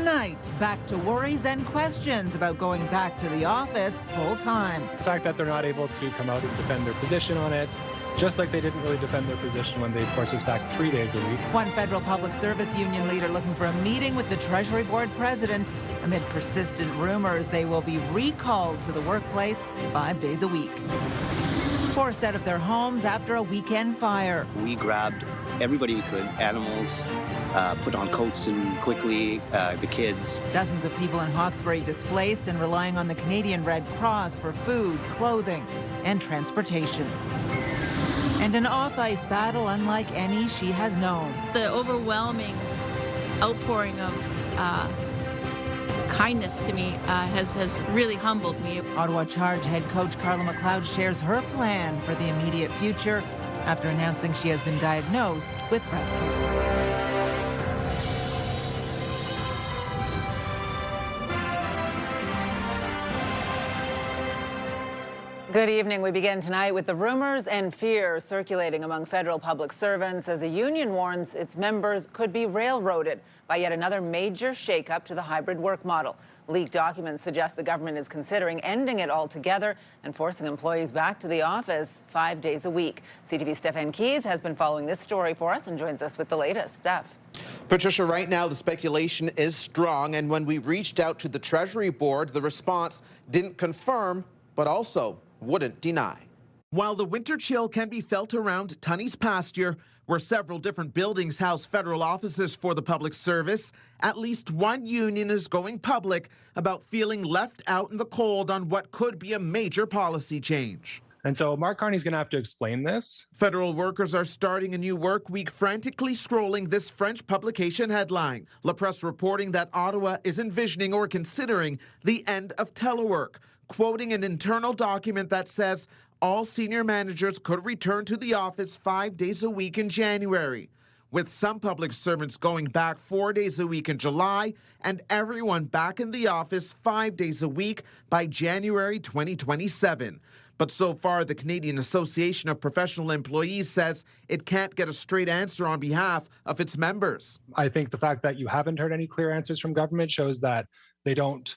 Tonight, back to worries and questions about going back to the office full-time. The fact that they're not able to come out and defend their position on it, just like they didn't really defend their position when they forced us back 3 days a week. One federal public service union leader looking for a meeting with the Treasury Board president amid persistent rumors they will be recalled to the workplace 5 days a week. Forced out of their homes after a weekend fire. We grabbed everybody we could, animals, put on coats and quickly, the kids. Dozens of people in Hawkesbury displaced and relying on the Canadian Red Cross for food, clothing, and transportation. And an off-ice battle unlike any she has known. The overwhelming outpouring of kindness to me has really humbled me. Ottawa Charge head coach Carla McLeod shares her plan for the immediate future after announcing she has been diagnosed with breast cancer. Good evening. We begin tonight with the rumors and fear circulating among federal public servants as a union warns its members could be railroaded by yet another major shakeup to the hybrid work model. Leaked documents suggest the government is considering ending it altogether and forcing employees back to the office 5 days a week. CTV's Stephen Keys has been following this story for us and joins us with the latest. Steph. Patricia, right now the speculation is strong, and when we reached out to the Treasury Board, the response didn't confirm, but also wouldn't deny. While the winter chill can be felt around Tunney's pasture, where several different buildings house federal offices for the public service, at least one union is going public about feeling left out in the cold on what could be a major policy change. And so Mark Carney's going to have to explain this. Federal workers are starting a new work week, frantically scrolling this French publication headline. La Presse reporting that Ottawa is envisioning or considering the end of telework, quoting an internal document that says all senior managers could return to the office 5 days a week in January, with some public servants going back 4 days a week in July and everyone back in the office 5 days a week by January 2027. But so far, the Canadian Association of Professional Employees says it can't get a straight answer on behalf of its members. I think the fact that you haven't heard any clear answers from government shows that they don't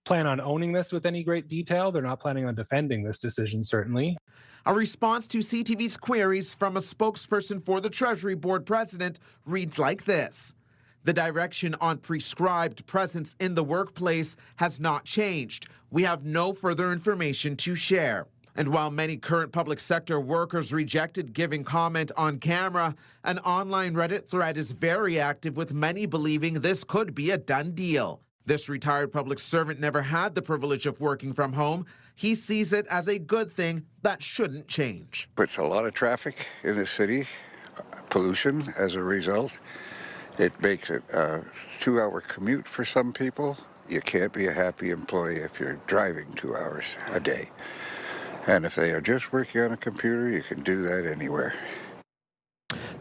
plan on owning this with any great detail. They're not planning on defending this decision, certainly. A response to CTV's queries from a spokesperson for the Treasury Board president reads like this. The direction on prescribed presence in the workplace has not changed. We have no further information to share. And while many current public sector workers rejected giving comment on camera, an online Reddit thread is very active, with many believing this could be a done deal. This retired public servant never had the privilege of working from home. He sees it as a good thing that shouldn't change. Puts a lot of traffic in the city, pollution as a result. It makes it a 2-hour commute for some people. You can't be a happy employee if you're driving 2 hours a day. And if they are just working on a computer, you can do that anywhere.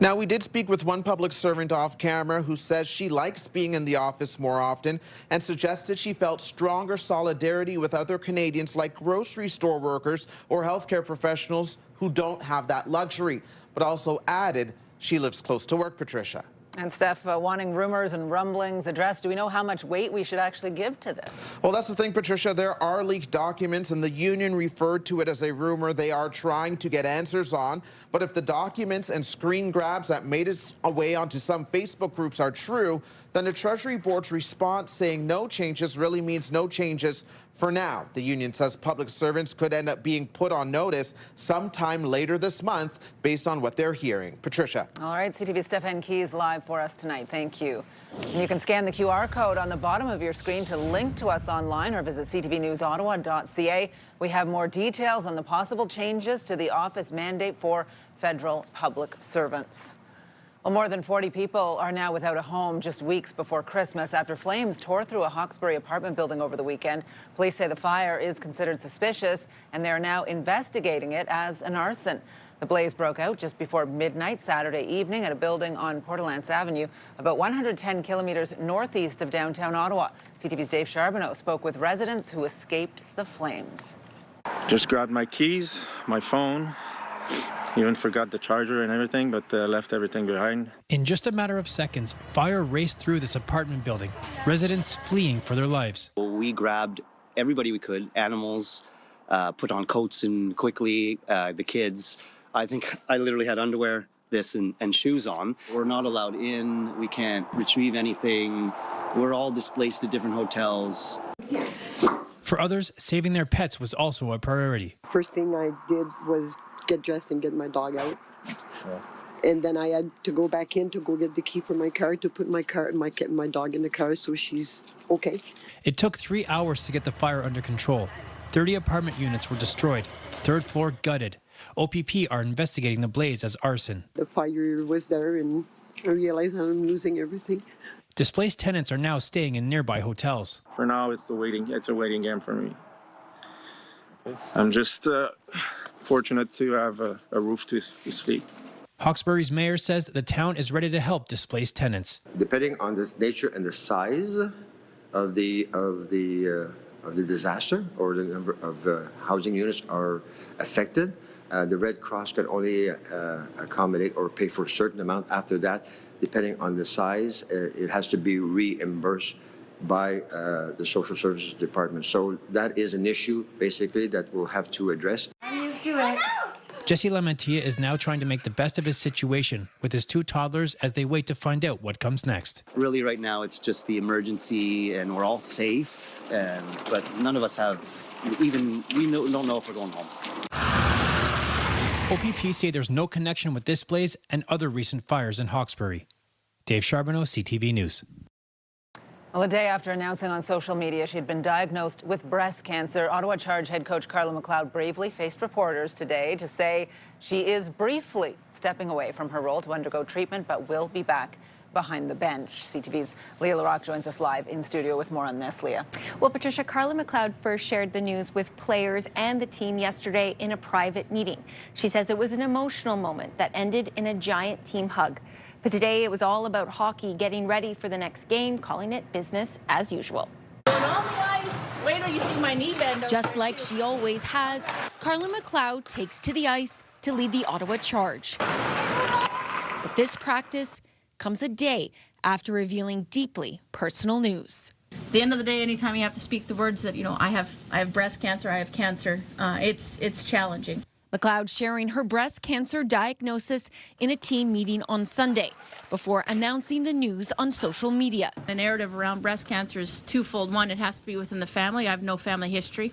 Now, we did speak with one public servant off camera who says she likes being in the office more often and suggested she felt stronger solidarity with other Canadians like grocery store workers or healthcare professionals who don't have that luxury, but also added she lives close to work, Patricia. And Steph, wanting rumors and rumblings addressed, do we know how much weight we should actually give to this? Well, that's the thing, Patricia. There are leaked documents, and the union referred to it as a rumor they are trying to get answers on. But if the documents and screen grabs that made its way onto some Facebook groups are true, then the Treasury Board's response saying no changes really means no changes for now. The union says public servants could end up being put on notice sometime later this month based on what they're hearing. Patricia. All right, CTV's Stephen Keys live for us tonight. Thank you. And you can scan the QR code on the bottom of your screen to link to us online or visit ctvnewsottawa.ca. We have more details on the possible changes to the office mandate for federal public servants. Well, more than 40 people are now without a home just weeks before Christmas after flames tore through a Hawkesbury apartment building over the weekend. Police say the fire is considered suspicious, and they're now investigating it as an arson. The blaze broke out just before midnight Saturday evening at a building on Port Alliance Avenue, about 110 kilometers northeast of downtown Ottawa. CTV's Dave Charbonneau spoke with residents who escaped the flames. Just grabbed my keys, my phone, Even forgot the charger and everything, but left everything behind. In just a matter of seconds, fire raced through this apartment building, residents fleeing for their lives. We grabbed everybody we could, animals, put on coats and quickly, the kids. I think I literally had underwear, this, and shoes on. We're not allowed in. We can't retrieve anything. We're all displaced to different hotels. For others, saving their pets was also a priority. First thing I did was get dressed and get my dog out. And then I had to go back in to go get the key for my car, to put my dog in the car so she's okay. It took 3 hours to get the fire under control. 30 apartment units were destroyed, third floor gutted. OPP are investigating the blaze as arson. The fire was there and I realized that I'm losing everything. Displaced tenants are now staying in nearby hotels. For now, it's a waiting game for me. I'm just fortunate to have a roof to speak. Hawkesbury's mayor says the town is ready to help displaced tenants. Depending on the nature and the size of the disaster or the number of housing units are affected, the Red Cross can only accommodate or pay for a certain amount. After that, depending on the size, it has to be reimbursed by the social services department. So that is an issue, basically, that we'll have to address. I'm used to it. Jesse Lamantia is now trying to make the best of his situation with his 2 toddlers as they wait to find out what comes next. Really, right now, it's just the emergency, and we're all safe, but none of us have, don't know if we're going home. OPP say there's no connection with this blaze and other recent fires in Hawkesbury. Dave Charbonneau, CTV News. Well, a day after announcing on social media she had been diagnosed with breast cancer, Ottawa Charge head coach Carla McLeod bravely faced reporters today to say she is briefly stepping away from her role to undergo treatment, but will be back behind the bench. CTV's Leah Larocque joins us live in studio with more on this. Leah. Well, Patricia, Carla McLeod first shared the news with players and the team yesterday in a private meeting. She says it was an emotional moment that ended in a giant team hug. But today it was all about hockey, getting ready for the next game, calling it business as usual. On the ice. Wait till you see my knee bend. Just like she always has, Carla McLeod takes to the ice to lead the Ottawa Charge. But this practice comes a day after revealing deeply personal news. At the end of the day, anytime you have to speak the words that, I have breast cancer, I have cancer, it's challenging. McLeod sharing her breast cancer diagnosis in a team meeting on Sunday before announcing the news on social media. The narrative around breast cancer is twofold. One, it has to be within the family. I have no family history.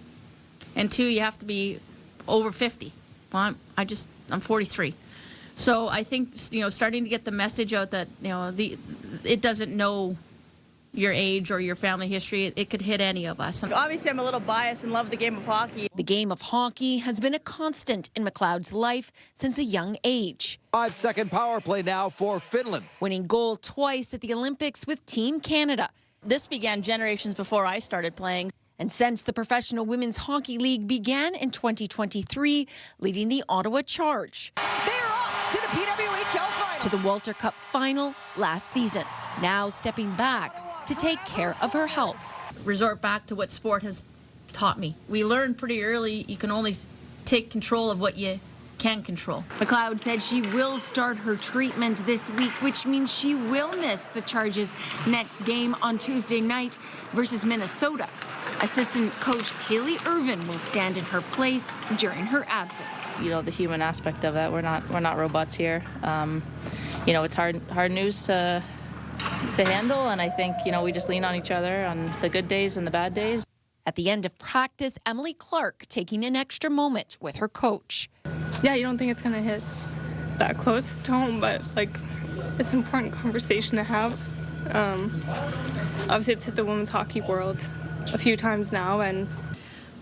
And 2, you have to be over 50. Well, I'm 43. So I think, starting to get the message out that, it doesn't know your age or your family history. It could hit any of us. Obviously, I'm a little biased and love the game of hockey. The game of hockey has been a constant in McLeod's life since a young age. 5-second power play now for Finland. Winning gold twice at the Olympics with Team Canada. This began generations before I started playing. And since the Professional Women's Hockey League began in 2023, leading the Ottawa Charge. They're off to the PWHL final. To the Walter Cup final last season. Now stepping back to take care of her health. Resort back to what sport has taught me. We learned pretty early you can only take control of what you can control. McLeod said she will start her treatment this week, which means she will miss the Charge's next game on Tuesday night versus Minnesota. Assistant coach Haley Irvin will stand in her place during her absence. The human aspect of that. We're not robots here. It's hard news to handle, and I think we just lean on each other on the good days and the bad days. At the end of practice, Emily Clark taking an extra moment with her coach. Yeah, you don't think it's gonna hit that close to home, but it's an important conversation to have. Obviously, it's hit the women's hockey world a few times now, and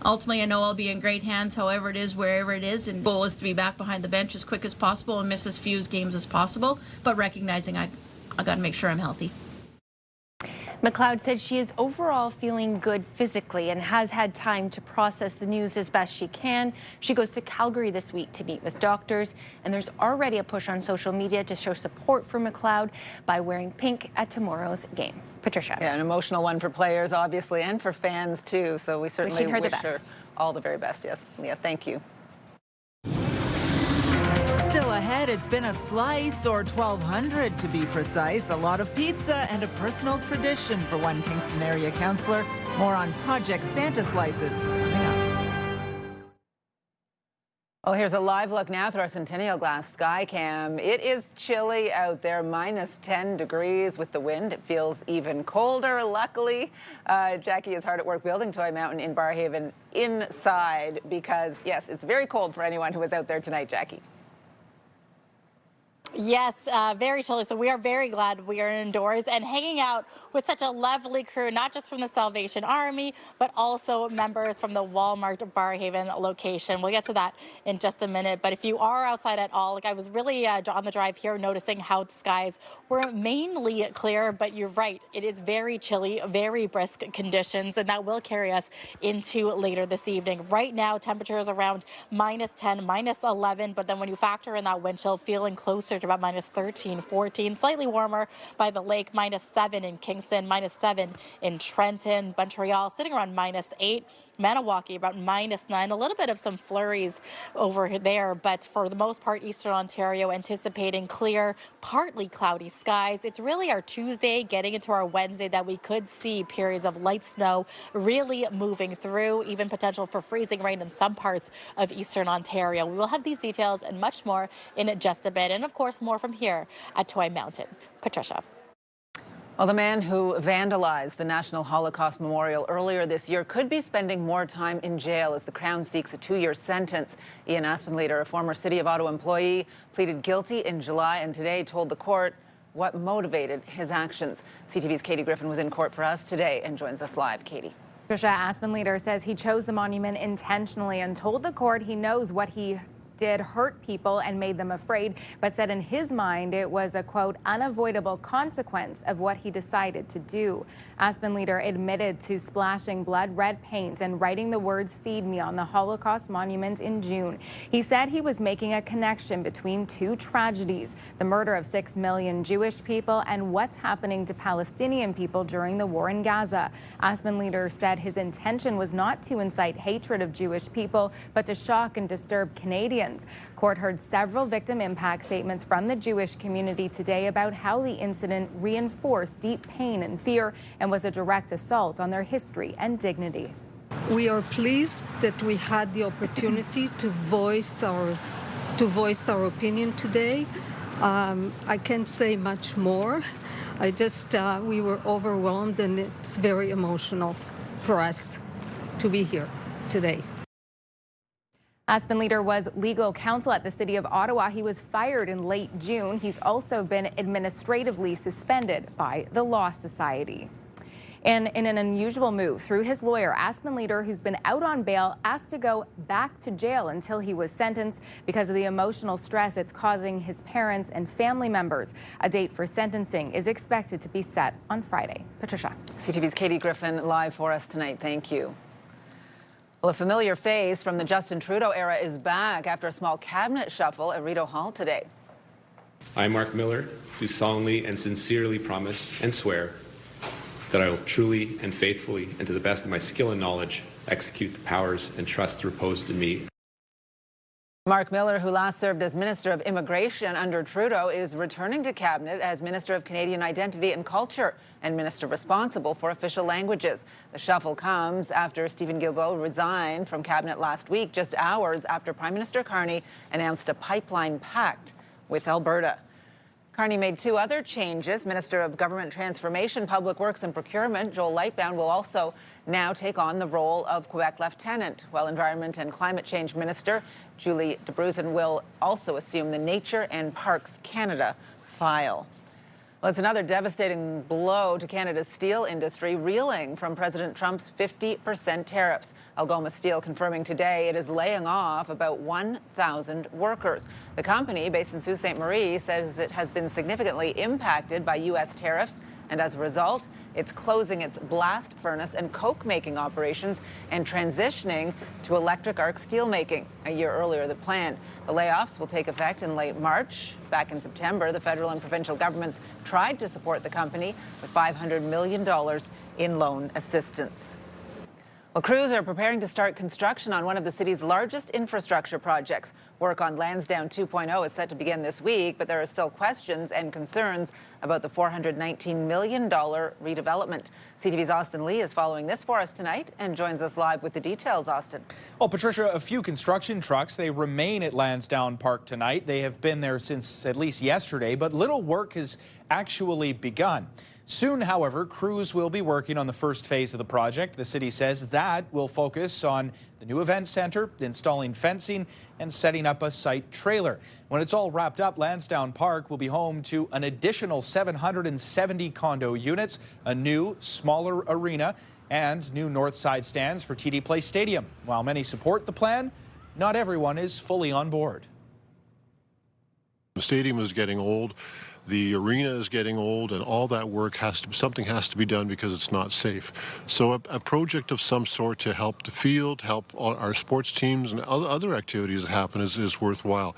ultimately, I know I'll be in great hands, however it is, wherever it is, and the goal is to be back behind the bench as quick as possible and miss as few games as possible, but recognizing I got to make sure I'm healthy. McLeod said she is overall feeling good physically and has had time to process the news as best she can. She goes to Calgary this week to meet with doctors, and there's already a push on social media to show support for McLeod by wearing pink at tomorrow's game. Patricia. Yeah, an emotional one for players, obviously, and for fans, too. So we certainly wish her all the very best. Yes, Leah, thank you. Still ahead, it's been a slice, or 1,200 to be precise. A lot of pizza and a personal tradition for one Kingston area councillor. More on Project Santa Slices coming up. Well, here's a live look now through our Centennial Glass sky cam. It is chilly out there, minus 10 degrees with the wind. It feels even colder, luckily. Jackie is hard at work building Toy Mountain in Barrhaven inside because, yes, it's very cold for anyone who is out there tonight, Jackie. Yes, very chilly. So we are very glad we are indoors and hanging out with such a lovely crew, not just from the Salvation Army, but also members from the Walmart Barrhaven location. We'll get to that in just a minute. But if you are outside at all, like I was really on the drive here noticing how the skies were mainly clear, but you're right. It is very chilly, very brisk conditions, and that will carry us into later this evening. Right now, temperatures around minus 10, minus 11, but then when you factor in that wind chill, feeling closer to about minus 13, 14, slightly warmer by the lake, minus 7 in Kingston, minus 7 in Trenton, Montreal sitting around minus 8. Maniwaki about minus 9, a little bit of some flurries over there, but for the most part, Eastern Ontario anticipating clear, partly cloudy skies. It's really our Tuesday getting into our Wednesday that we could see periods of light snow really moving through, even potential for freezing rain in some parts of Eastern Ontario. We will have these details and much more in just a bit, and of course, more from here at Toy Mountain. Patricia. Well, the man who vandalized the National Holocaust Memorial earlier this year could be spending more time in jail as the Crown seeks a 2-year sentence. Ian Aspenleader, a former City of Ottawa employee, pleaded guilty in July and today told the court what motivated his actions. CTV's Katie Griffin was in court for us today and joins us live. Katie. Patricia, Aspenleader says he chose the monument intentionally and told the court he knows what he did hurt people and made them afraid, but said in his mind it was a, quote, unavoidable consequence of what he decided to do. Aspenleader admitted to splashing blood red paint and writing the words "Feed Me" on the Holocaust monument in June. He said he was making a connection between two tragedies, the murder of 6 million Jewish people and what's happening to Palestinian people during the war in Gaza. Aspenleader said his intention was not to incite hatred of Jewish people, but to shock and disturb Canadians. Court heard several victim impact statements from the Jewish community today about how the incident reinforced deep pain and fear and was a direct assault on their history and dignity. We are pleased that we had the opportunity to voice our opinion today. I can't say much more. We were overwhelmed, and it's very emotional for us to be here today. Aspenleader was legal counsel at the City of Ottawa. He was fired in late June. He's also been administratively suspended by the Law Society. And in an unusual move, through his lawyer, Aspenleader, who's been out on bail, asked to go back to jail until he was sentenced because of the emotional stress it's causing his parents and family members. A date for sentencing is expected to be set on Friday. Patricia. CTV's Katie Griffin live for us tonight. Thank you. Well, a familiar face from the Justin Trudeau era is back after a small cabinet shuffle at Rideau Hall today. I, Mark Miller, do solemnly and sincerely promise and swear that I will truly and faithfully and to the best of my skill and knowledge execute the powers and trusts reposed in me. Mark Miller, who last served as Minister of Immigration under Trudeau, is returning to Cabinet as Minister of Canadian Identity and Culture and Minister responsible for official languages. The shuffle comes after Stephen Guilbeault resigned from Cabinet last week, just hours after Prime Minister Carney announced a pipeline pact with Alberta. Carney made 2 other changes. Minister of Government Transformation, Public Works and Procurement, Joel Lightbound, will also now take on the role of Quebec Lieutenant, while Environment and Climate Change Minister Julie DeBruzen will also assume the Nature and Parks Canada file. Well, it's another devastating blow to Canada's steel industry, reeling from President Trump's 50% tariffs. Algoma Steel confirming today it is laying off about 1,000 workers. The company, based in Sault Ste. Marie, says it has been significantly impacted by U.S. tariffs, and as a result, it's closing its blast furnace and coke-making operations and transitioning to electric arc steelmaking a year earlier than planned. The layoffs will take effect in late March. Back in September, the federal and provincial governments tried to support the company with $500 million in loan assistance. Well, crews are preparing to start construction on one of the city's largest infrastructure projects. Work on Lansdowne 2.0 is set to begin this week, but there are still questions and concerns about the $419 million redevelopment. CTV's Austin Lee is following this for us tonight and joins us live with the details. Austin. Well, Patricia, a few construction trucks, they remain at Lansdowne Park tonight. They have been there since at least yesterday, but little work has actually begun. Soon, however, crews will be working on the first phase of the project. The city says that will focus on the new event center, installing fencing, and setting up a site trailer. When it's all wrapped up, Lansdowne Park will be home to an additional 770 condo units, a new, smaller arena, and new north side stands for TD Place Stadium. While many support the plan, not everyone is fully on board. The stadium is getting old. The arena is getting old, and all that work something has to be done because it's not safe. So a project of some sort to help the field, help our sports teams and other activities that happen is worthwhile.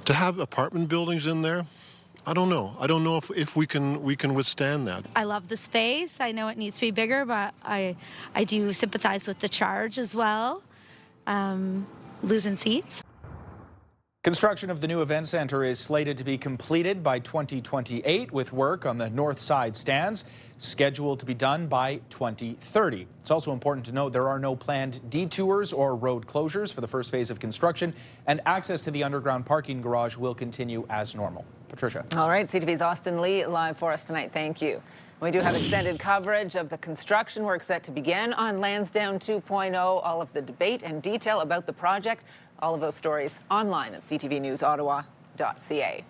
To have apartment buildings in there, I don't know. I don't know if we can withstand that. I love the space. I know it needs to be bigger, but I do sympathize with the charge as well. Losing seats. Construction of the new event center is slated to be completed by 2028, with work on the north side stands scheduled to be done by 2030. It's also important to note there are no planned detours or road closures for the first phase of construction, and access to the underground parking garage will continue as normal. Patricia. All right, CTV's Austin Lee live for us tonight. Thank you. We do have extended coverage of the construction work set to begin on Lansdowne 2.0, all of the debate and detail about the project. All of those stories online at ctvnewsottawa.ca.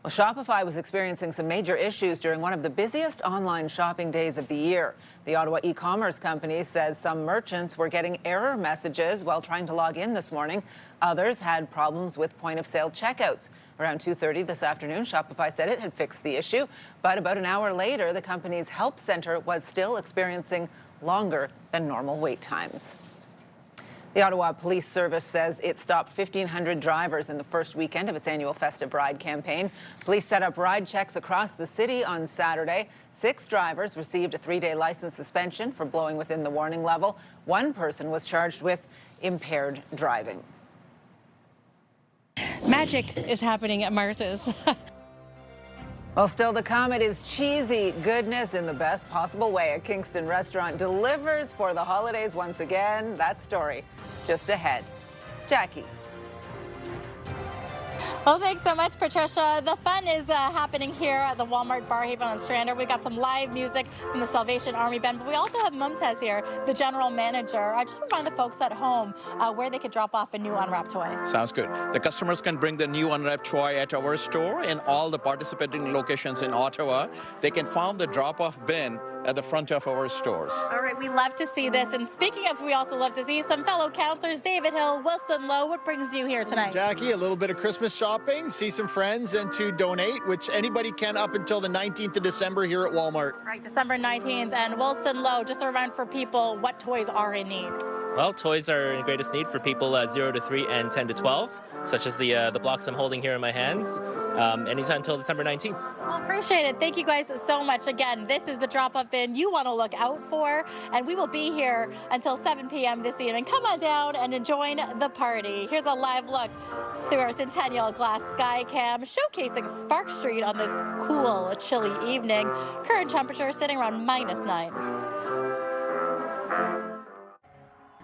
Well, Shopify was experiencing some major issues during one of the busiest online shopping days of the year. The Ottawa e-commerce company says some merchants were getting error messages while trying to log in this morning. Others had problems with point-of-sale checkouts. Around 2:30 this afternoon, Shopify said it had fixed the issue, but about an hour later, the company's help center was still experiencing longer than normal wait times. The Ottawa Police Service says it stopped 1,500 drivers in the first weekend of its annual Festive Ride campaign. Police set up ride checks across the city on Saturday. 6 drivers received a 3-day license suspension for blowing within the warning level. 1 person was charged with impaired driving. Magic is happening at Martha's. Well, still to come, it is cheesy goodness in the best possible way. A Kingston restaurant delivers for the holidays once again. That story just ahead. Jackie. Well, thanks so much, Patricia. The fun is happening here at the Walmart Barrhaven on Strander. We've got some live music from the Salvation Army Band, but we also have Mumtaz here, the general manager. I just remind the folks at home where they could drop off a new unwrapped toy. Sounds good. The customers can bring the new unwrapped toy at our store in all the participating locations in Ottawa. They can find the drop-off bin at the front of our stores. All right, we love to see this. And speaking of, we also love to see some fellow counselors, David Hill, Wilson Lowe. What brings you here tonight? Jackie, a little bit of Christmas shopping, see some friends, and to donate, which anybody can up until the 19th of December here at Walmart. Right, December 19th. And Wilson Lowe, just a reminder for people what toys are in need. Well, toys are in greatest need for people 0 to 3 and 10 to 12, such as the blocks I'm holding here in my hands, anytime until December 19th. Well, appreciate it. Thank you guys so much. Again, this is the drop-up bin you want to look out for, and we will be here until 7 p.m. this evening. Come on down and join the party. Here's a live look through our Centennial Glass Sky Cam, showcasing Spark Street on this cool, chilly evening. Current temperature sitting around -9.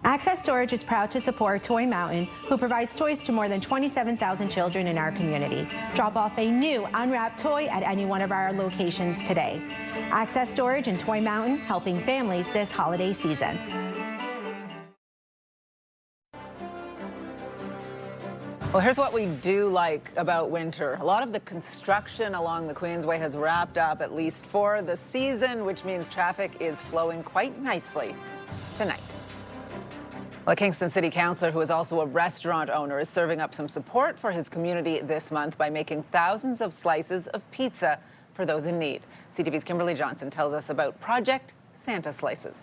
Access Storage is proud to support Toy Mountain, who provides toys to more than 27,000 children in our community. Drop off a new unwrapped toy at any one of our locations today. Access Storage and Toy Mountain, helping families this holiday season. Well, here's what we do like about winter. A lot of the construction along the Queensway has wrapped up, at least for the season, which means traffic is flowing quite nicely tonight. Well, a Kingston City Councillor, who is also a restaurant owner, is serving up some support for his community this month by making thousands of slices of pizza for those in need. CTV's Kimberly Johnson tells us about Project Santa Slices.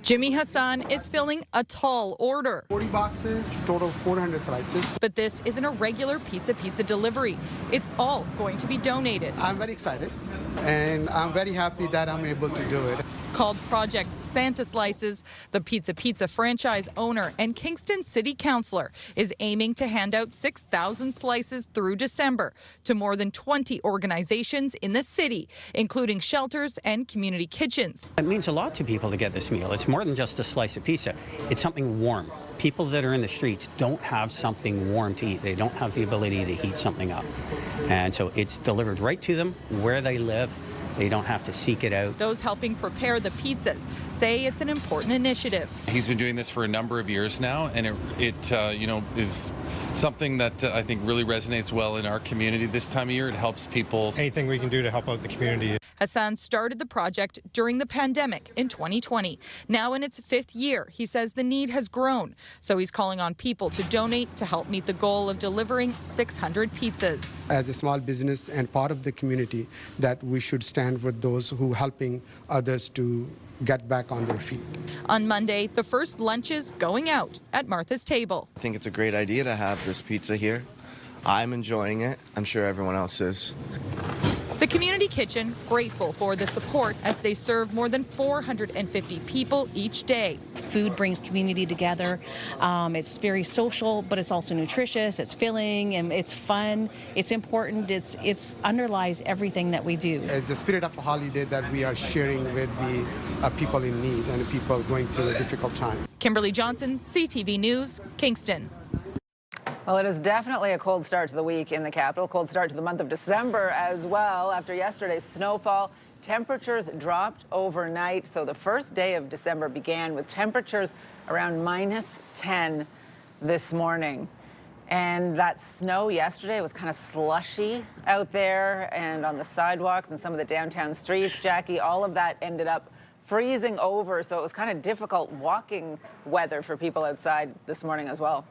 Jimmy Hassan is filling a tall order. 40 boxes, total 400 slices. But this isn't a regular pizza delivery. It's all going to be donated. I'm very excited, and I'm very happy that I'm able to do it. Called Project Santa Slices, the Pizza franchise owner and Kingston City Councillor is aiming to hand out 6,000 slices through December to more than 20 organizations in the city, including shelters and community kitchens. It means a lot to people to get this meal. It's more than just a slice of pizza. It's something warm. People that are in the streets don't have something warm to eat. They don't have the ability to heat something up. And so it's delivered right to them where they live. They don't have to seek it out. Those helping prepare the pizzas say it's an important initiative. He's been doing this for a number of years now, and it is something that I think really resonates well in our community this time of year. It helps people. Anything we can do to help out the community. Hassan started the project during the pandemic in 2020. Now in its 5th year, he says the need has grown. So he's calling on people to donate to help meet the goal of delivering 600 pizzas. As a small business and part of the community, that we should stand with those who helping others to get back on their feet. On Monday, the first lunches going out at Martha's Table. I think it's a great idea to have this pizza here. I'm enjoying it. I'm sure everyone else is. The community kitchen grateful for the support as they serve more than 450 people each day. Food brings community together. It's very social, but it's also nutritious. It's filling and it's fun. It's important. It's underlies everything that we do. It's the spirit of a holiday that we are sharing with the people in need and the people going through a difficult time. Kimberly Johnson, CTV News, Kingston. Well, it is definitely a cold start to the week in the capital. Cold start to the month of December as well. After yesterday's snowfall, temperatures dropped overnight. So the first day of December began with temperatures around -10 this morning. And that snow yesterday was kind of slushy out there and on the sidewalks and some of the downtown streets. Jackie, all of that ended up freezing over. So it was kind of difficult walking weather for people outside this morning as well.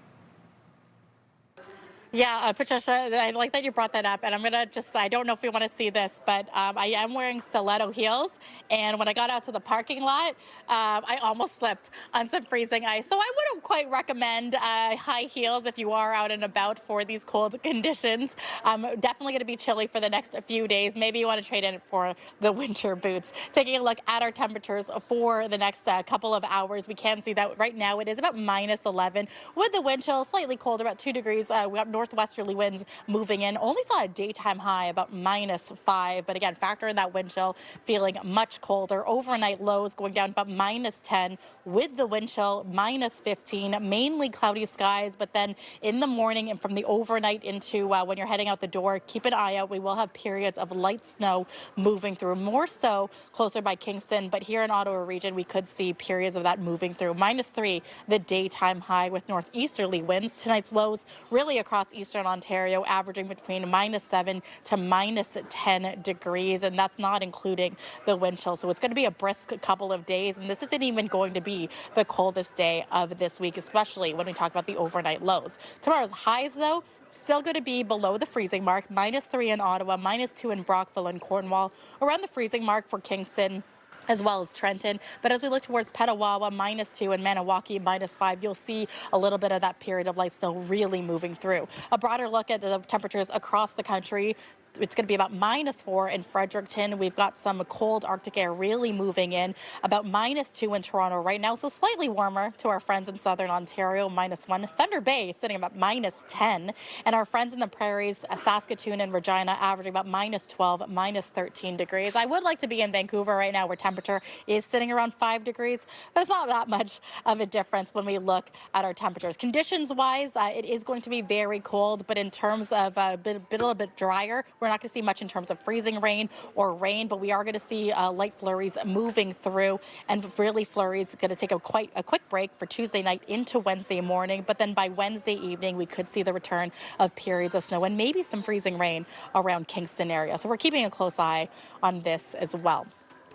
Yeah, Patricia, I like that you brought that up, and I'm going to just, I don't know if you want to see this, but I am wearing stiletto heels, and when I got out to the parking lot, I almost slipped on some freezing ice, so I wouldn't quite recommend high heels if you are out and about for these cold conditions. Definitely going to be chilly for the next few days. Maybe you want to trade in for the winter boots. Taking a look at our temperatures for the next couple of hours, we can see that right now it is about -11 with the wind chill slightly colder, about 2 degrees. We got northwesterly winds moving in. Only saw a daytime high about -5, but again, factor in that wind chill, feeling much colder. Overnight lows going down about -10 with the wind chill, -15, mainly cloudy skies, but then in the morning and from the overnight into when you're heading out the door, keep an eye out. We will have periods of light snow moving through, more so closer by Kingston, but here in Ottawa region, we could see periods of that moving through. -3, the daytime high with northeasterly winds. Tonight's lows really across eastern Ontario, averaging between -7 to -10 degrees, and that's not including the wind chill. So it's going to be a brisk couple of days, and this isn't even going to be the coldest day of this week, especially when we talk about the overnight lows. Tomorrow's highs, though, still going to be below the freezing mark, -3 in Ottawa, -2 in Brockville and Cornwall, around the freezing mark for Kingston as well as Trenton. But as we look towards Petawawa, -2, and Maniwaki, -5, you'll see a little bit of that period of light snow really moving through. A broader look at the temperatures across the country. It's going to be about -4 in Fredericton. We've got some cold Arctic air really moving in. About -2 in Toronto right now, so slightly warmer to our friends in southern Ontario, -1. Thunder Bay sitting about -10. And our friends in the prairies, Saskatoon and Regina, averaging about -12, -13 degrees. I would like to be in Vancouver right now, where temperature is sitting around 5 degrees. But it's not that much of a difference when we look at our temperatures. Conditions-wise, it is going to be very cold, but in terms of a little bit drier, we're not going to see much in terms of freezing rain or rain, but we are going to see light flurries moving through, and really flurries going to take a quick break for Tuesday night into Wednesday morning. But then by Wednesday evening, we could see the return of periods of snow and maybe some freezing rain around Kingston area. So we're keeping a close eye on this as well.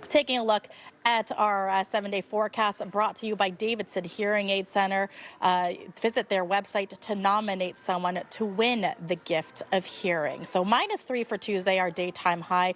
Taking a look at our 7-day forecast brought to you by Davidson Hearing Aid Center. Visit their website to nominate someone to win the gift of hearing. So -3 for Tuesday, our daytime high.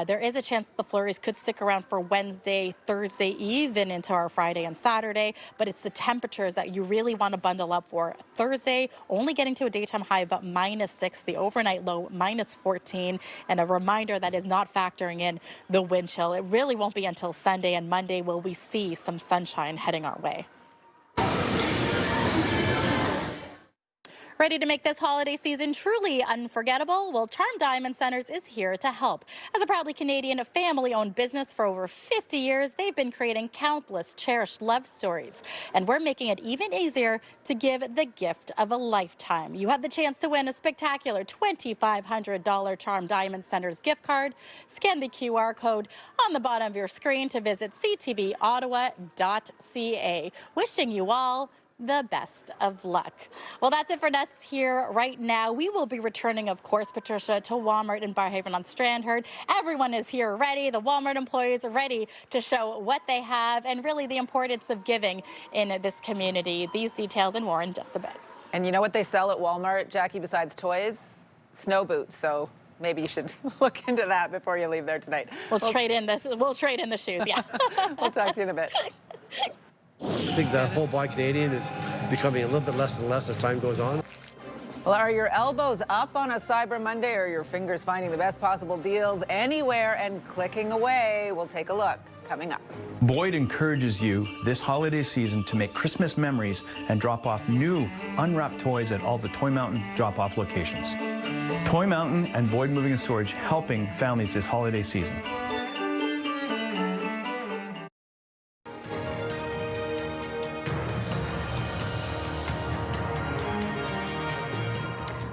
There is a chance that the flurries could stick around for Wednesday, Thursday, even into our Friday and Saturday, but it's the temperatures that you really want to bundle up for. Thursday, only getting to a daytime high about -6, the overnight low -14, and a reminder that is not factoring in the wind chill. It really won't be until Sunday and Monday will we see some sunshine heading our way. Ready to make this holiday season truly unforgettable? Well, Charm Diamond Centers is here to help. As a proudly Canadian family-owned business for over 50 years, they've been creating countless cherished love stories. And we're making it even easier to give the gift of a lifetime. You have the chance to win a spectacular $2,500 Charm Diamond Centers gift card. Scan the QR code on the bottom of your screen to visit ctvottawa.ca. Wishing you all the best of luck. Well, that's it for us here right now. We will be returning, of course, Patricia, to Walmart in Barrhaven on Strandherd. Everyone is here ready. The Walmart employees are ready to show what they have and really the importance of giving in this community. These details and more in just a bit. And you know what they sell at Walmart, Jackie, besides toys? Snow boots. So maybe you should look into that before you leave there tonight. We'll trade in the shoes, yeah. We'll talk to you in a bit. I think the whole Buy Canadian is becoming a little bit less and less as time goes on. Well, are your elbows up on a Cyber Monday, or your fingers finding the best possible deals anywhere and clicking away? We'll take a look coming up. Boyd encourages you this holiday season to make Christmas memories and drop off new unwrapped toys at all the Toy Mountain drop-off locations. Toy Mountain and Boyd Moving and Storage helping families this holiday season.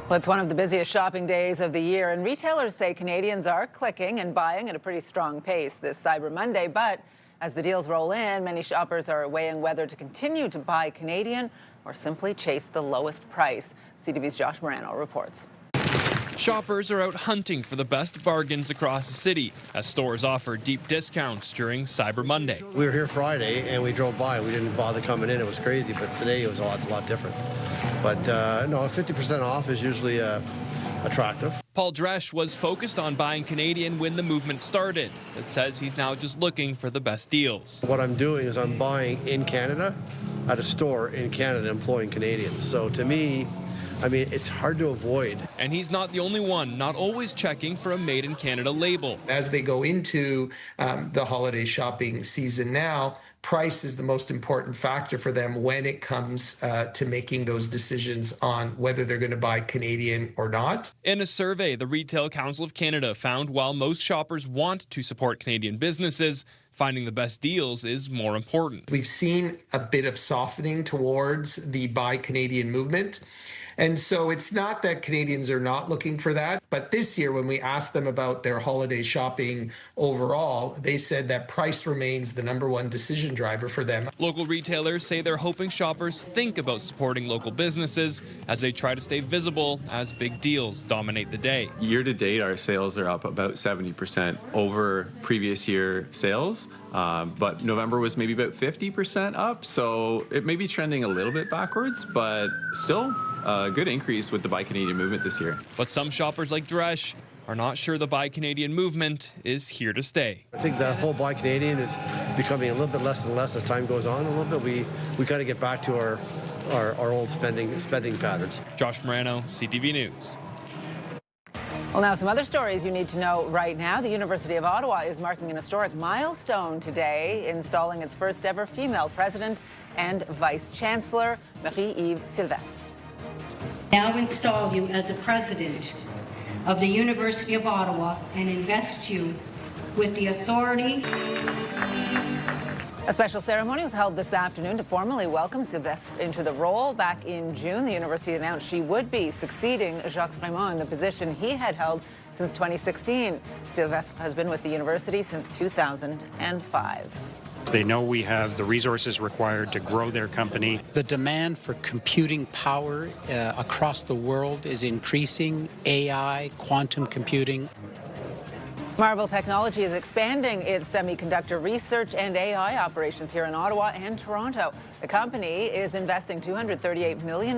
Well, it's one of the busiest shopping days of the year, and retailers say Canadians are clicking and buying at a pretty strong pace this Cyber Monday. But as the deals roll in, many shoppers are weighing whether to continue to buy Canadian or simply chase the lowest price. CTV's Josh Morano reports. Shoppers are out hunting for the best bargains across the city as stores offer deep discounts during Cyber Monday. We were here Friday and we drove by. We didn't bother coming in. It was crazy, but today it was a lot different. But no, 50% off is usually attractive. Paul Dresch was focused on buying Canadian when the movement started. It says he's now just looking for the best deals. What I'm doing is I'm buying in Canada at a store in Canada employing Canadians. So to me, I mean, it's hard to avoid. And he's not the only one, not always checking for a Made in Canada label. As they go into the holiday shopping season now, price is the most important factor for them when it comes to making those decisions on whether they're going to buy Canadian or not. In a survey, the Retail Council of Canada found while most shoppers want to support Canadian businesses, finding the best deals is more important. We've seen a bit of softening towards the Buy Canadian movement. And so it's not that Canadians are not looking for that, but this year when we asked them about their holiday shopping overall, they said that price remains the #1 decision driver for them. Local retailers say they're hoping shoppers think about supporting local businesses as they try to stay visible as big deals dominate the day. Year to date, our sales are up about 70% over previous year sales. But November was maybe about 50% up, so it may be trending a little bit backwards, but still a good increase with the Buy Canadian movement this year. But some shoppers like Dresch are not sure the Buy Canadian movement is here to stay. I think the whole Buy Canadian is becoming a little bit less and less as time goes on. A little bit, we got to get back to our old spending patterns. Josh Morano, CTV News. Well, now some other stories you need to know right now. The University of Ottawa is marking an historic milestone today, installing its first ever female president and vice chancellor, Marie-Yves Sylvestre. Now install you as a president of the University of Ottawa and invest you with the authority. A special ceremony was held this afternoon to formally welcome Sylvestre into the role. Back in June, the university announced she would be succeeding Jacques Fremont in the position he had held since 2016. Sylvestre has been with the university since 2005. They know we have the resources required to grow their company. The demand for computing power across the world is increasing. AI, quantum computing. Marvell Technology is expanding its semiconductor research and AI operations here in Ottawa and Toronto. The company is investing $238 million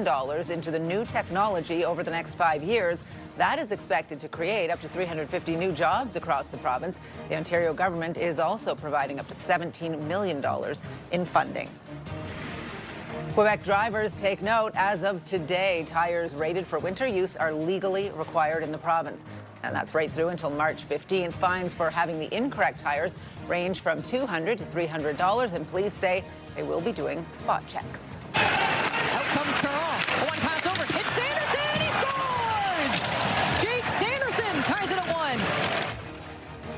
into the new technology over the next 5 years. That is expected to create up to 350 new jobs across the province. The Ontario government is also providing up to $17 million in funding. Quebec drivers take note. As of today, tires rated for winter use are legally required in the province. And that's right through until March 15th. Fines for having the incorrect tires range from $200 to $300, and police say they will be doing spot checks. Out comes Carl. One pass over. It's Sanderson. He scores! Jake Sanderson ties it at 1.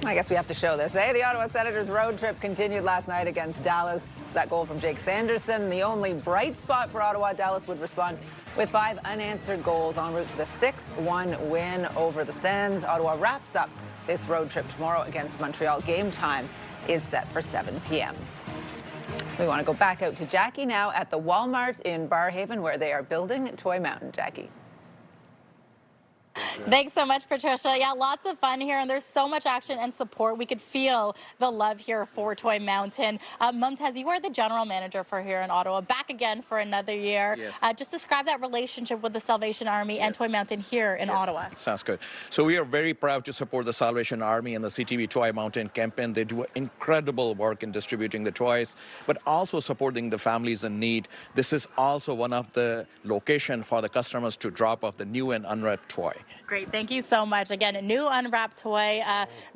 I guess we have to show this, eh? The Ottawa Senators' road trip continued last night against Dallas. That goal from Jake Sanderson, the only bright spot for Ottawa. Dallas would respond with 5 unanswered goals en route to the 6-1 win over the Sens. Ottawa wraps up this road trip tomorrow against Montreal. Game time is set for 7 p.m. We want to go back out to Jackie now at the Walmart in Barrhaven, where they are building Toy Mountain. Jackie. Thanks so much, Patricia. Yeah, lots of fun here, and there's so much action and support. We could feel the love here for Toy Mountain. Mumtaz, you are the general manager for here in Ottawa, back again for another year. Yes. Just describe that relationship with the Salvation Army and Toy Mountain here in Ottawa. Sounds good. So we are very proud to support the Salvation Army and the CTV Toy Mountain campaign. They do incredible work in distributing the toys, but also supporting the families in need. This is also one of the locations for the customers to drop off the new and unwrapped toy. Great. Thank you so much. Again, a new unwrapped toy.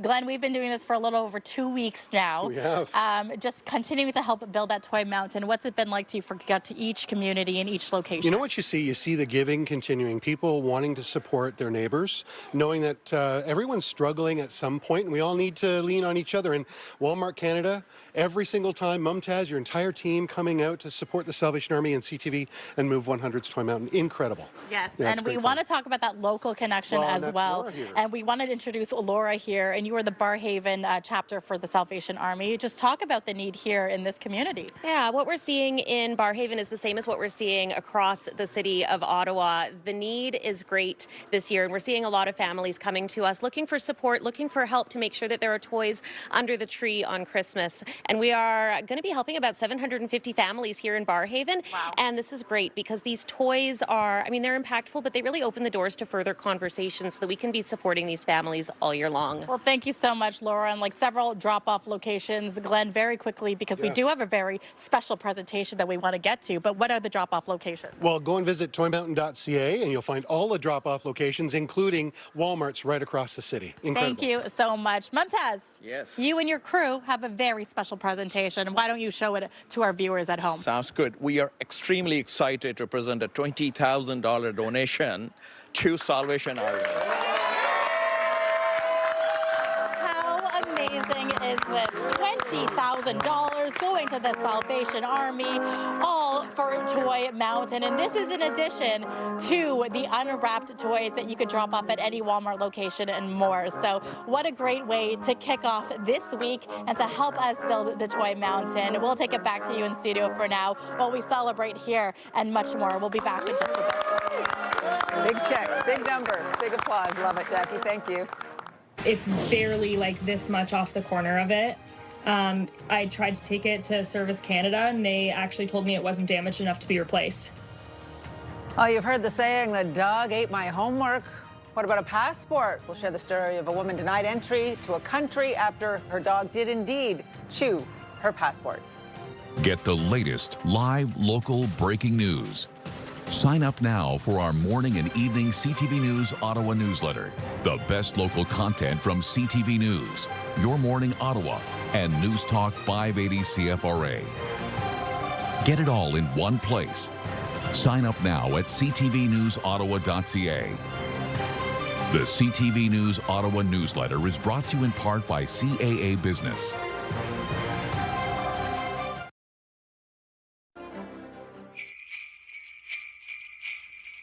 Glenn, we've been doing this for a little over 2 weeks now. We have. Just continuing to help build that Toy Mountain. What's it been like to get to each community and each location? You know what you see? You see the giving continuing, people wanting to support their neighbors, knowing that everyone's struggling at some point, and we all need to lean on each other. And Walmart Canada, every single time, Mumtaz, your entire team coming out to support the Salvation Army and CTV and Move 100's Toy Mountain. Incredible. Yes, Yeah, and we want to talk about that local connection as well. And we wanted to introduce Laura here, and you are the Barrhaven chapter for the Salvation Army. Just talk about the need here in this community. Yeah, what we're seeing in Barrhaven is the same as what we're seeing across the city of Ottawa. The need is great this year, and we're seeing a lot of families coming to us looking for support, looking for help to make sure that there are toys under the tree on Christmas. And we are going to be helping about 750 families here in Barrhaven. Wow. And this is great because these toys are, I mean, they're impactful, but they really open the doors to further conversations so that we can be supporting these families all year long. Well, thank you so much, Laura. And like several drop-off locations, Glenn, very quickly, because we do have a very special presentation that we want to get to. But what are the drop-off locations? Well, go and visit toymountain.ca and you'll find all the drop-off locations, including Walmart's right across the city. Incredible. Thank you so much. Mumtaz, Yes. you and your crew have a very special presentation. Why don't you show it to our viewers at home? Sounds good. We are extremely excited to present a $20,000 donation to Salvation Army. How amazing is this? $20,000 going to the Salvation Army, all for Toy Mountain. And this is in addition to the unwrapped toys that you could drop off at any Walmart location and more. So what a great way to kick off this week and to help us build the Toy Mountain. We'll take it back to you in studio for now while we celebrate here and much more. We'll be back in just a bit. Big check, big number, big applause. Love it, Jackie. Thank you. It's barely like this much off the corner of it. I tried to take it to Service Canada, and they actually told me it wasn't damaged enough to be replaced. Well, you've heard the saying, the dog ate my homework. What about a passport? We'll share the story of a woman denied entry to a country after her dog did indeed chew her passport. Get the latest live local breaking news. Sign up now for our morning and evening CTV News Ottawa newsletter. The best local content from CTV News, Your Morning Ottawa, and News Talk 580 CFRA. Get it all in one place. Sign up now at ctvnewsottawa.ca. The CTV News Ottawa newsletter is brought to you in part by CAA Business.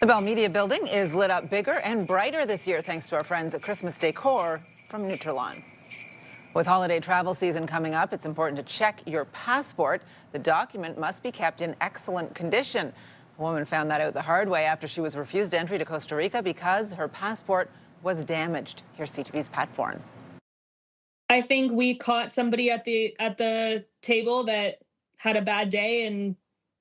The Bell Media building is lit up bigger and brighter this year thanks to our friends at Christmas Decor from Nutrilon. With holiday travel season coming up, it's important to check your passport. The document must be kept in excellent condition. A woman found that out the hard way after she was refused entry to Costa Rica because her passport was damaged. Here's CTV's Pat Foran. I think we caught somebody at the table that had a bad day and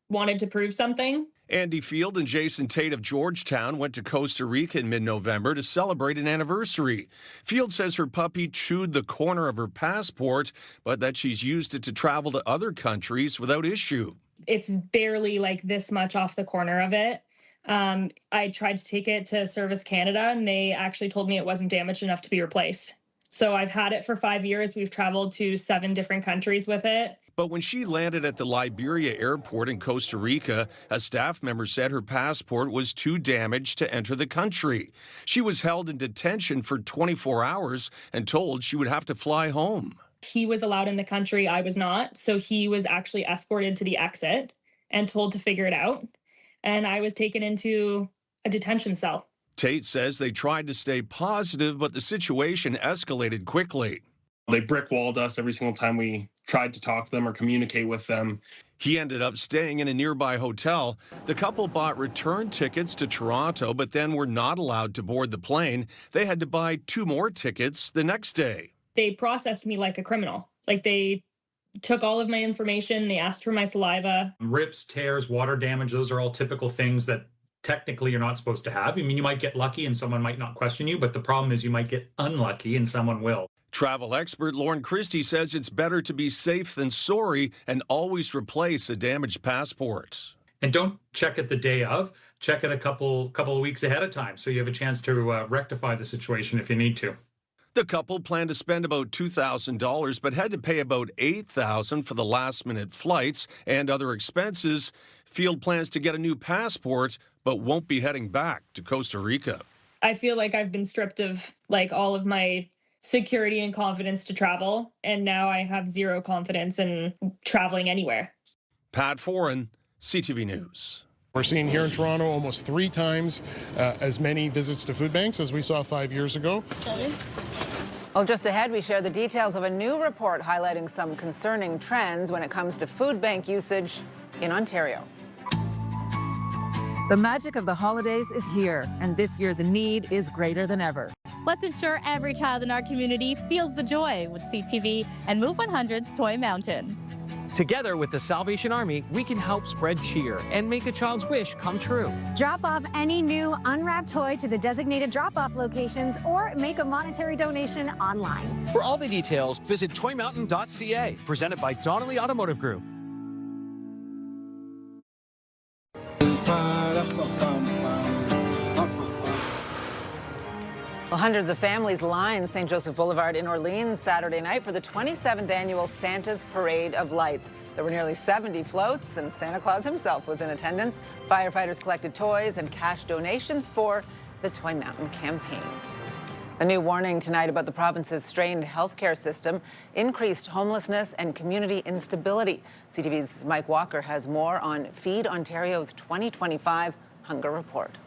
wanted to prove something. Andy Field and Jason Tate of Georgetown went to Costa Rica in mid-November to celebrate an anniversary. Field says her puppy chewed the corner of her passport, but that she's used it to travel to other countries without issue. It's barely like this much off the corner of it. I tried to take it to Service Canada, and they actually told me it wasn't damaged enough to be replaced. So I've had it for 5 years. We've traveled to 7 different countries with it. But when she landed at the Liberia airport in Costa Rica, a staff member said her passport was too damaged to enter the country. She was held in detention for 24 hours and told she would have to fly home. He was allowed in the country. I was not. So he was actually escorted to the exit and told to figure it out. And I was taken into a detention cell. Tate says they tried to stay positive, but the situation escalated quickly. They brick-walled us every single time we tried to talk to them or communicate with them. He ended up staying in a nearby hotel. The couple bought return tickets to Toronto, but then were not allowed to board the plane. They had to buy 2 more tickets the next day. They processed me like a criminal. Like, they took all of my information. They asked for my saliva. Rips, tears, water damage, those are all typical things that technically you're not supposed to have. I mean, you might get lucky and someone might not question you, but the problem is you might get unlucky and someone will. Travel expert Lauren Christie says it's better to be safe than sorry and always replace a damaged passport. And don't check it the day of. Check it a couple of weeks ahead of time so you have a chance to rectify the situation if you need to. The couple planned to spend about $2,000 but had to pay about $8,000 for the last-minute flights and other expenses. Field plans to get a new passport but won't be heading back to Costa Rica. I feel like I've been stripped of like all of my security and confidence to travel, and now I have zero confidence in traveling anywhere. Pat Foran, CTV News. We're seeing here in Toronto almost 3 times as many visits to food banks as we saw 5 years ago. Well, just ahead, we share the details of a new report highlighting some concerning trends when it comes to food bank usage in Ontario. The magic of the holidays is here, and this year the need is greater than ever. Let's ensure every child in our community feels the joy with CTV and Move 100's Toy Mountain. Together with the Salvation Army, we can help spread cheer and make a child's wish come true. Drop off any new unwrapped toy to the designated drop-off locations or make a monetary donation online. For all the details, visit toymountain.ca, presented by Donnelly Automotive Group. Well, hundreds of families lined St. Joseph Boulevard in Orleans Saturday night for the 27th annual Santa's Parade of Lights. There were nearly 70 floats, and Santa Claus himself was in attendance. Firefighters collected toys and cash donations for the Toy Mountain campaign. A new warning tonight about the province's strained healthcare system, increased homelessness and community instability. CTV's Mike Walker has more on Feed Ontario's 2025 Hunger Report.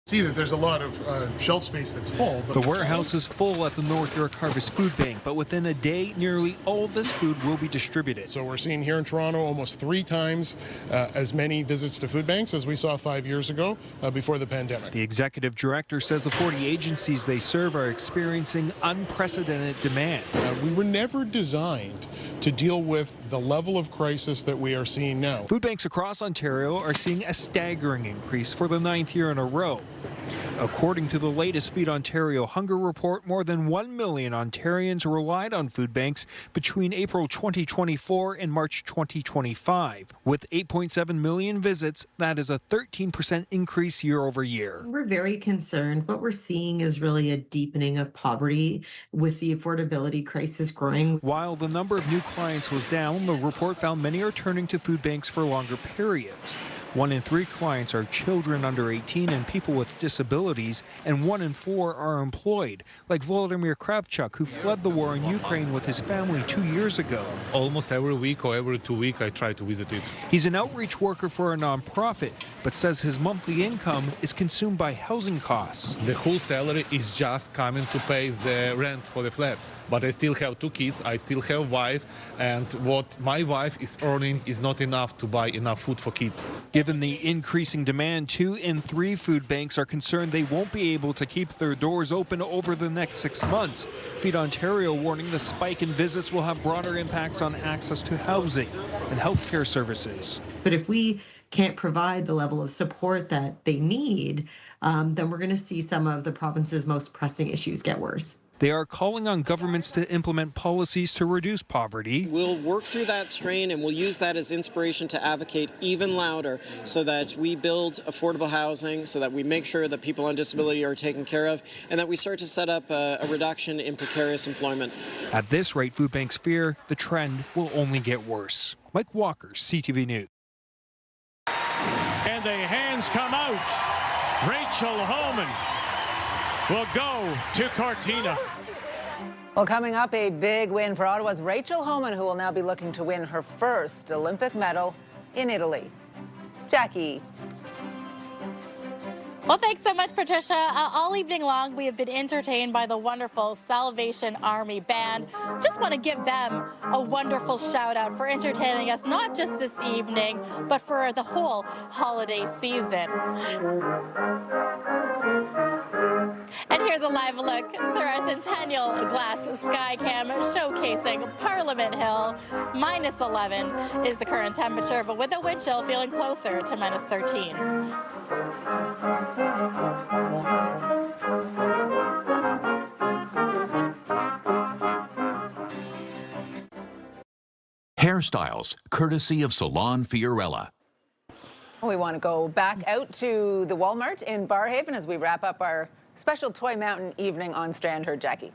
See that there's a lot of shelf space that's full. The warehouse is full at the North York Harvest Food Bank, but within a day, nearly all of this food will be distributed. So we're seeing here in Toronto almost 3 times as many visits to food banks as we saw 5 years ago before the pandemic. The executive director says the 40 agencies they serve are experiencing unprecedented demand. We were never designed to deal with the level of crisis that we are seeing now. Food banks across Ontario are seeing a staggering increase for the 9th year in a row. According to the latest Feed Ontario Hunger Report, more than 1 million Ontarians relied on food banks between April 2024 and March 2025. With 8.7 million visits, that is a 13% increase year over year. We're very concerned. What we're seeing is really a deepening of poverty with the affordability crisis growing. While the number of new clients was down, the report found many are turning to food banks for longer periods. 1 in 3 clients are children under 18 and people with disabilities, and 1 in 4 are employed, like Volodymyr Kravchuk, who fled the war in Ukraine with his family 2 years ago. Almost every week or every 2 weeks I try to visit it. He's an outreach worker for a nonprofit, but says his monthly income is consumed by housing costs. The whole salary is just coming to pay the rent for the flat. But I still have 2 kids, I still have a wife, and what my wife is earning is not enough to buy enough food for kids. Given the increasing demand, 2 in 3 food banks are concerned they won't be able to keep their doors open over the next 6 months. Feed Ontario warning the spike in visits will have broader impacts on access to housing and healthcare services. But if we can't provide the level of support that they need, then we're going to see some of the province's most pressing issues get worse. They are calling on governments to implement policies to reduce poverty. We'll work through that strain and we'll use that as inspiration to advocate even louder so that we build affordable housing, so that we make sure that people on disability are taken care of, and that we start to set up a reduction in precarious employment. At this rate, food banks fear the trend will only get worse. Mike Walker, CTV News. And the hands come out. Rachel Homan will go to Cortina. Well, coming up, a big win for Ottawa's Rachel Homan, who will now be looking to win her first Olympic medal in Italy. Jackie. Well, thanks so much, Patricia. All evening long, we have been entertained by the wonderful Salvation Army Band. Just want to give them a wonderful shout out for entertaining us, not just this evening, but for the whole holiday season. And here's a live look through our Centennial Glass Skycam showcasing Parliament Hill. -11 is the current temperature, but with a wind chill feeling closer to -13. Hairstyles, courtesy of Salon Fiorella. We want to go back out to the Walmart in Barrhaven as we wrap up our special Toy Mountain evening on Strandherd. Jackie.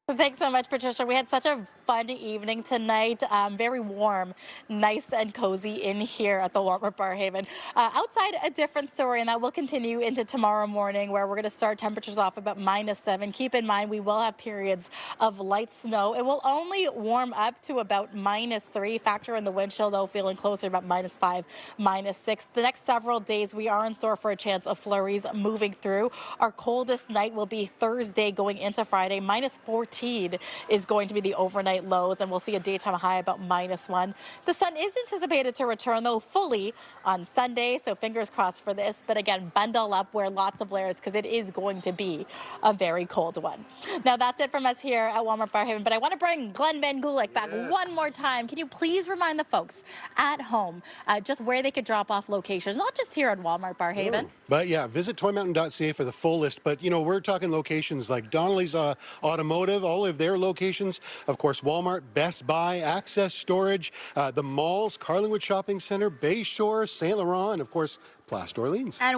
Thanks so much, Patricia. We had such a fun evening tonight. Very warm, nice and cozy in here at the Walmart Barrhaven. Outside, a different story, and that will continue into tomorrow morning, where we're going to start temperatures off about -7. Keep in mind, we will have periods of light snow. It will only warm up to about -3. Factor in the wind chill, though, feeling closer to about -5, -6. The next several days, we are in store for a chance of flurries moving through. Our coldest night will be Thursday going into Friday. -14 is going to be the overnight lows, and we'll see a daytime high about -1. The sun is anticipated to return, though, fully on Sunday, so fingers crossed for this. But again, bundle up, wear lots of layers, because it is going to be a very cold one. Now, that's it from us here at Walmart Barrhaven, but I want to bring Glenn Van Gulik back one more time. Can you please remind the folks at home just where they could drop off locations, not just here at Walmart Barrhaven? But yeah, visit toymountain.ca for the full list. But, you know, we're talking locations like Donnelly's Automotive, all of their locations. Of course, Walmart, Best Buy, Access Storage, the malls, Carlingwood Shopping Center, Bayshore, St. Laurent, and of course, Place d'Orleans. And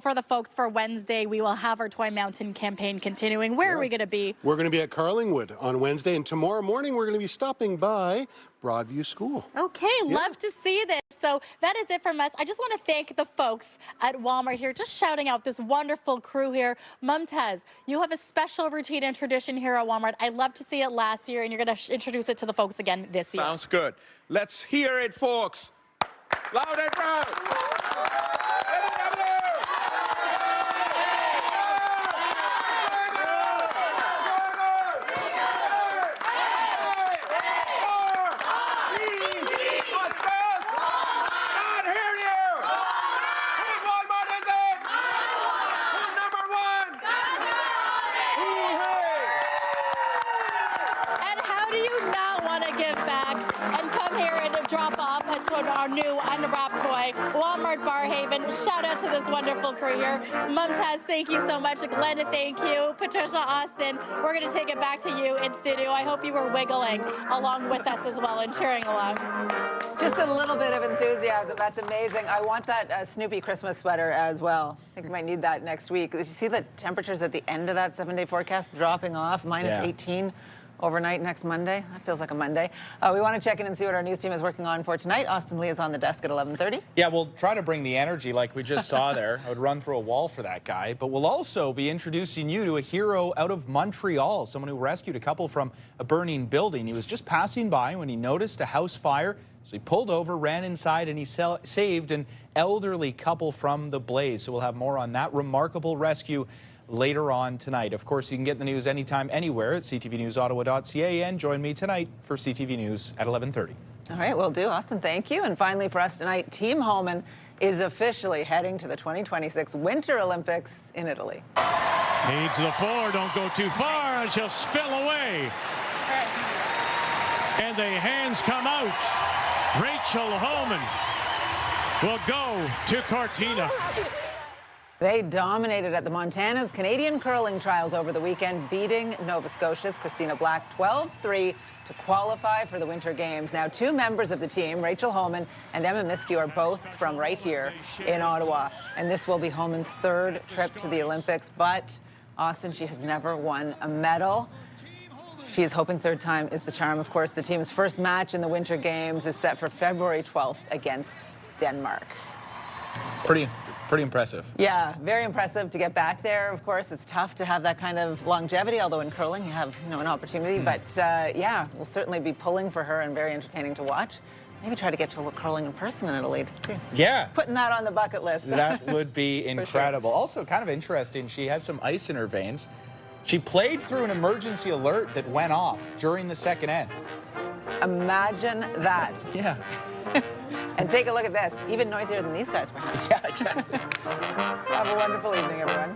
for the folks for Wednesday, we will have our Toy Mountain campaign continuing. Where are we going to be? We're going to be at Carlingwood on Wednesday, and tomorrow morning we're going to be stopping by Broadview School. Okay, love to see this. So that is it from us. I just want to thank the folks at Walmart here, just shouting out this wonderful crew here. Mumtaz, you have a special routine and tradition here at Walmart. I love to see it last year, and you're going to introduce it to the folks again this year. Sounds good. Let's hear it, folks. Loud and proud. Drop off our new unwrapped toy, Walmart Barrhaven. Shout out to this wonderful crew here. Mumtaz, thank you so much. Glenn, thank you. Patricia, Austin, we're going to take it back to you in studio. I hope you were wiggling along with us as well and cheering along. Just a little bit of enthusiasm. That's amazing. I want that Snoopy Christmas sweater as well. I think we might need that next week. Did you see the temperatures at the end of that 7-day forecast dropping off, -18? Overnight next Monday. That feels like a Monday. We want to check in and see what our news team is working on for tonight. Austin Lee is on the desk at 11:30. Yeah, we'll try to bring the energy like we just saw there. I would run through a wall for that guy. But we'll also be introducing you to a hero out of Montreal, someone who rescued a couple from a burning building. He was just passing by when he noticed a house fire. So he pulled over, ran inside, and he saved an elderly couple from the blaze. So we'll have more on that remarkable rescue later on tonight. Of course, you can get the news anytime, anywhere at ctvnewsottawa.ca, and join me tonight for CTV News at 11:30. All right, will do. Austin, thank you. And finally for us tonight, Team Homan is officially heading to the 2026 Winter Olympics in Italy. Needs the floor, don't go too far, and she'll spill away. And the hands come out. Rachel Homan will go to Cortina. They dominated at the Montana's Canadian curling trials over the weekend, beating Nova Scotia's Christina Black 12-3 to qualify for the Winter Games. Now, two members of the team, Rachel Homan and Emma Miskew, are both from right here in Ottawa. And this will be Homan's third trip to the Olympics. But, Austin, she has never won a medal. She is hoping third time is the charm. Of course, the team's first match in the Winter Games is set for February 12th against Denmark. It's pretty impressive. Yeah, very impressive to get back there. Of course, it's tough to have that kind of longevity, although in curling you have an opportunity. But yeah, we'll certainly be pulling for her and very entertaining to watch. Maybe try to get to a curling in person in Italy too. Yeah. Putting that on the bucket list. That would be incredible. Sure. Also, kind of interesting, she has some ice in her veins. She played through an emergency alert that went off during the second end. Imagine that. Yeah. And take a look at this. Even noisier than these guys, perhaps. Yeah, exactly. Have a wonderful evening, everyone.